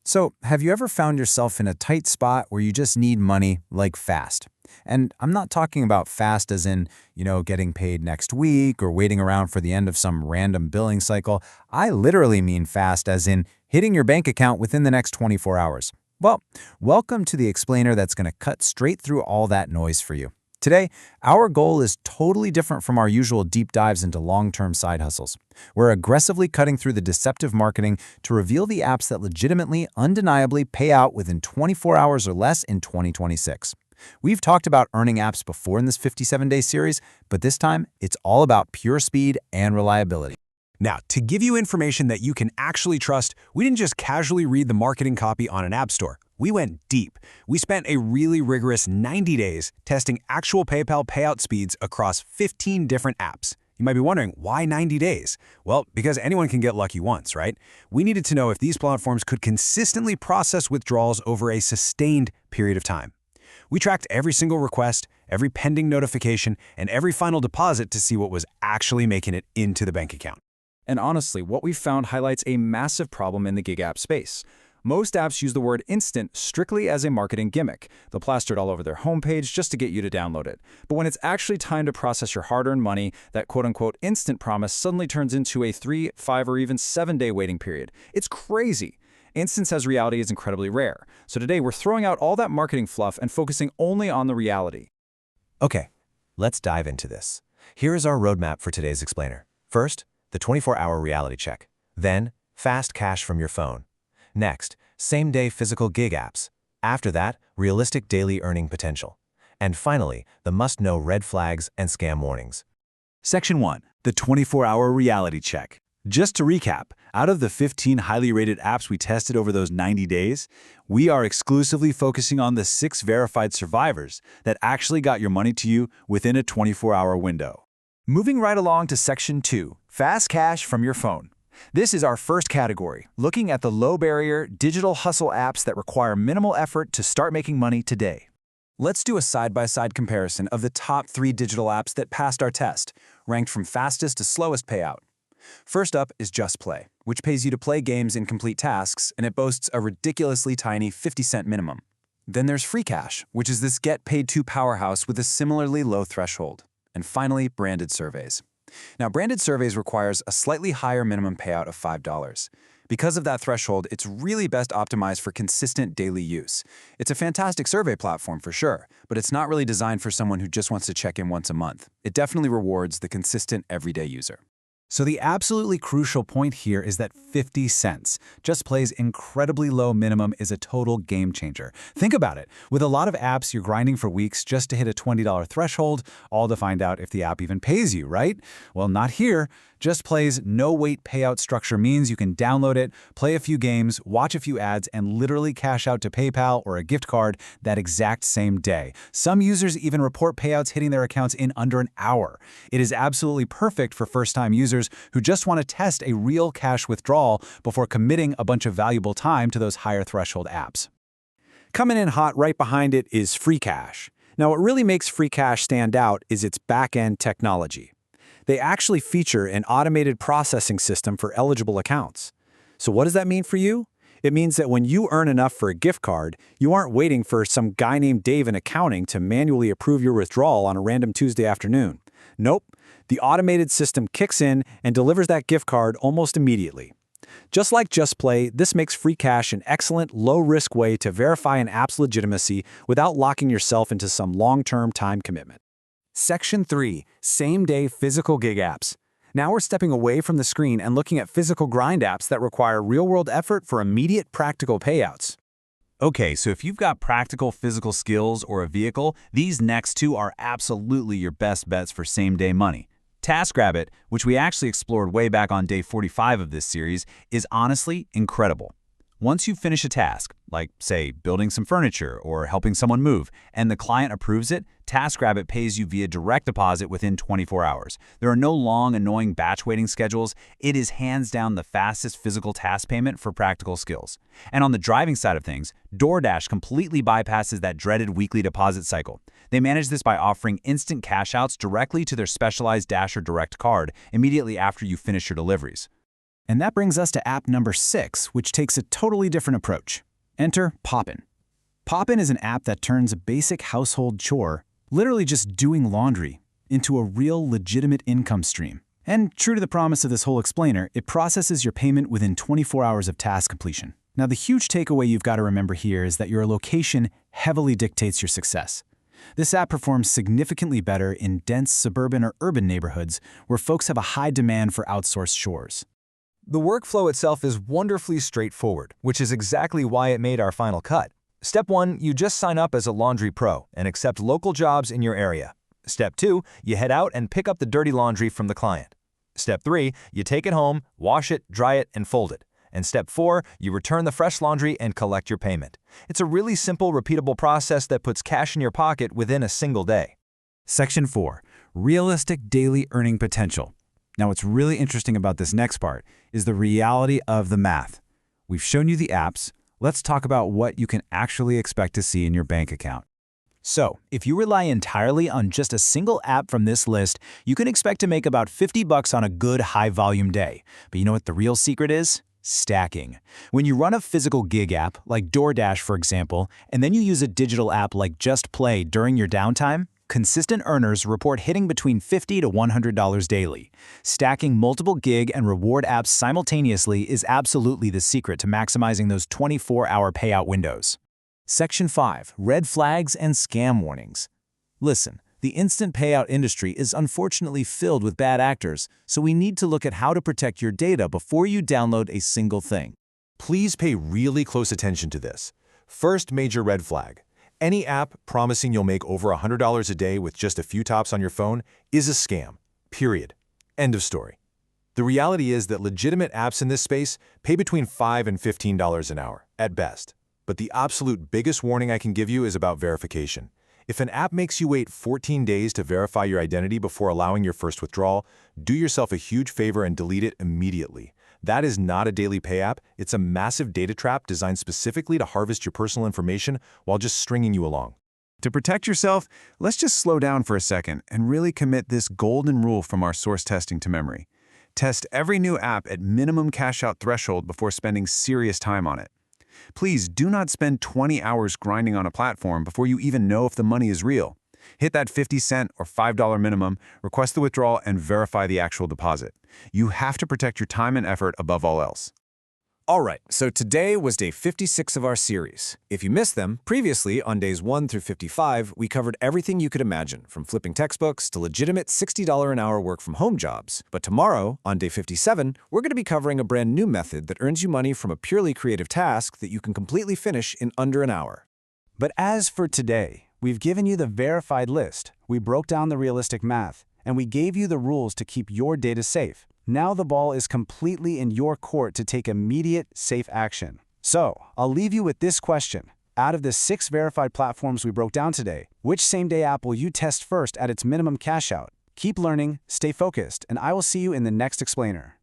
So, have you ever found yourself in a tight spot where you just need money, like fast? And I'm not talking about fast as in, getting paid next week or waiting around for the end of some random billing cycle. I literally mean fast as in hitting your bank account within the next 24 hours. Well, welcome to the explainer that's going to cut straight through all that noise for you. Today, our goal is totally different from our usual deep dives into long-term side hustles. We're aggressively cutting through the deceptive marketing to reveal the apps that legitimately, undeniably pay out within 24 hours or less in 2026. We've talked about earning apps before in this 57-day series, but this time, it's all about pure speed and reliability. Now, to give you information that you can actually trust, we didn't just casually read the marketing copy on an app store. We went deep. We spent a really rigorous 90 days testing actual PayPal payout speeds across 15 different apps. You might be wondering, why 90 days? Well, because anyone can get lucky once, right? We needed to know if these platforms could consistently process withdrawals over a sustained period of time. We tracked every single request, every pending notification, and every final deposit to see what was actually making it into the bank account. And honestly, what we've found highlights a massive problem in the gig app space. Most apps use the word instant strictly as a marketing gimmick. They'll plaster it all over their homepage just to get you to download it. But when it's actually time to process your hard-earned money, that quote-unquote instant promise suddenly turns into a 3, 5, or even 7-day waiting period. It's crazy. Instance as reality is incredibly rare. So today we're throwing out all that marketing fluff and focusing only on the reality. Okay, let's dive into this. Here is our roadmap for today's explainer. First, the 24-hour reality check. Then, fast cash from your phone. Next, same-day physical gig apps. After that, realistic daily earning potential. And finally, the must-know red flags and scam warnings. Section 1. The 24-hour reality check. Just to recap, out of the 15 highly rated apps we tested over those 90 days, we are exclusively focusing on the 6 verified survivors that actually got your money to you within a 24-hour window. Moving right along to Section 2, fast cash from your phone. This is our first category, looking at the low-barrier, digital hustle apps that require minimal effort to start making money today. Let's do a side-by-side comparison of the top 3 digital apps that passed our test, ranked from fastest to slowest payout. First up is JustPlay, which pays you to play games and complete tasks, and it boasts a ridiculously tiny 50-cent minimum. Then there's Freecash, which is this get-paid-to powerhouse with a similarly low threshold. And finally, branded surveys. Now, branded surveys requires a slightly higher minimum payout of $5. Because of that threshold, it's really best optimized for consistent daily use. It's a fantastic survey platform for sure, but it's not really designed for someone who just wants to check in once a month. It definitely rewards the consistent everyday user. So the absolutely crucial point here is that 50 cents, JustPlay's incredibly low minimum, is a total game changer. Think about it. With a lot of apps, you're grinding for weeks just to hit a $20 threshold, all to find out if the app even pays you, right? Well, not here. JustPlay's no-wait payout structure means you can download it, play a few games, watch a few ads, and literally cash out to PayPal or a gift card that exact same day. Some users even report payouts hitting their accounts in under an hour. It is absolutely perfect for first-time users who just want to test a real cash withdrawal before committing a bunch of valuable time to those higher threshold apps. Coming in hot right behind it is Freecash. Now, what really makes Freecash stand out is its back-end technology. They actually feature an automated processing system for eligible accounts. So what does that mean for you? It means that when you earn enough for a gift card, you aren't waiting for some guy named Dave in accounting to manually approve your withdrawal on a random Tuesday afternoon. Nope, the automated system kicks in and delivers that gift card almost immediately. Just like JustPlay, this makes Freecash an excellent, low-risk way to verify an app's legitimacy without locking yourself into some long-term time commitment. Section 3. Same-day physical gig apps. Now we're stepping away from the screen and looking at physical grind apps that require real-world effort for immediate practical payouts. Okay, so if you've got practical physical skills or a vehicle, these next 2 are absolutely your best bets for same-day money. TaskRabbit, which we actually explored way back on day 45 of this series, is honestly incredible. Once you finish a task, like, say, building some furniture or helping someone move, and the client approves it, TaskRabbit pays you via direct deposit within 24 hours. There are no long, annoying batch waiting schedules. It is hands down the fastest physical task payment for practical skills. And on the driving side of things, DoorDash completely bypasses that dreaded weekly deposit cycle. They manage this by offering instant cash outs directly to their specialized DasherDirect card immediately after you finish your deliveries. And that brings us to app number 6, which takes a totally different approach. Enter Poppin. Poppin is an app that turns a basic household chore, literally just doing laundry, into a real legitimate income stream. And true to the promise of this whole explainer, it processes your payment within 24 hours of task completion. Now, the huge takeaway you've got to remember here is that your location heavily dictates your success. This app performs significantly better in dense suburban or urban neighborhoods where folks have a high demand for outsourced chores. The workflow itself is wonderfully straightforward, which is exactly why it made our final cut. Step 1, you just sign up as a laundry pro and accept local jobs in your area. Step 2, you head out and pick up the dirty laundry from the client. Step 3, you take it home, wash it, dry it, and fold it. And Step 4, you return the fresh laundry and collect your payment. It's a really simple, repeatable process that puts cash in your pocket within a single day. Section 4. Realistic daily earning potential. Now, what's really interesting about this next part is the reality of the math. We've shown you the apps. Let's talk about what you can actually expect to see in your bank account. So, if you rely entirely on just a single app from this list, you can expect to make about $50 on a good high-volume day. But you know what the real secret is? Stacking. When you run a physical gig app, like DoorDash for example, and then you use a digital app like JustPlay during your downtime, consistent earners report hitting between $50 to $100 daily. Stacking multiple gig and reward apps simultaneously is absolutely the secret to maximizing those 24-hour payout windows. Section 5. Red flags and scam warnings. Listen, the instant payout industry is unfortunately filled with bad actors, so we need to look at how to protect your data before you download a single thing. Please pay really close attention to this. First major red flag. Any app promising you'll make over $100 a day with just a few taps on your phone is a scam. Period. End of story. The reality is that legitimate apps in this space pay between $5 and $15 an hour, at best. But the absolute biggest warning I can give you is about verification. If an app makes you wait 14 days to verify your identity before allowing your first withdrawal, do yourself a huge favor and delete it immediately. That is not a daily pay app. It's a massive data trap designed specifically to harvest your personal information while just stringing you along. To protect yourself, let's just slow down for a second and really commit this golden rule from our source testing to memory. Test every new app at minimum cash-out threshold before spending serious time on it. Please do not spend 20 hours grinding on a platform before you even know if the money is real. Hit that 50-cent or $5 minimum, request the withdrawal, and verify the actual deposit. You have to protect your time and effort above all else. All right, so today was day 56 of our series. If you missed them, previously on days 1 through 55, we covered everything you could imagine, from flipping textbooks to legitimate $60 an hour work from home jobs. But tomorrow, on day 57, we're going to be covering a brand new method that earns you money from a purely creative task that you can completely finish in under an hour. But as for today, we've given you the verified list, we broke down the realistic math, and we gave you the rules to keep your data safe. Now the ball is completely in your court to take immediate, safe action. So, I'll leave you with this question. Out of the 6 verified platforms we broke down today, which same-day app will you test first at its minimum cash out? Keep learning, stay focused, and I will see you in the next explainer.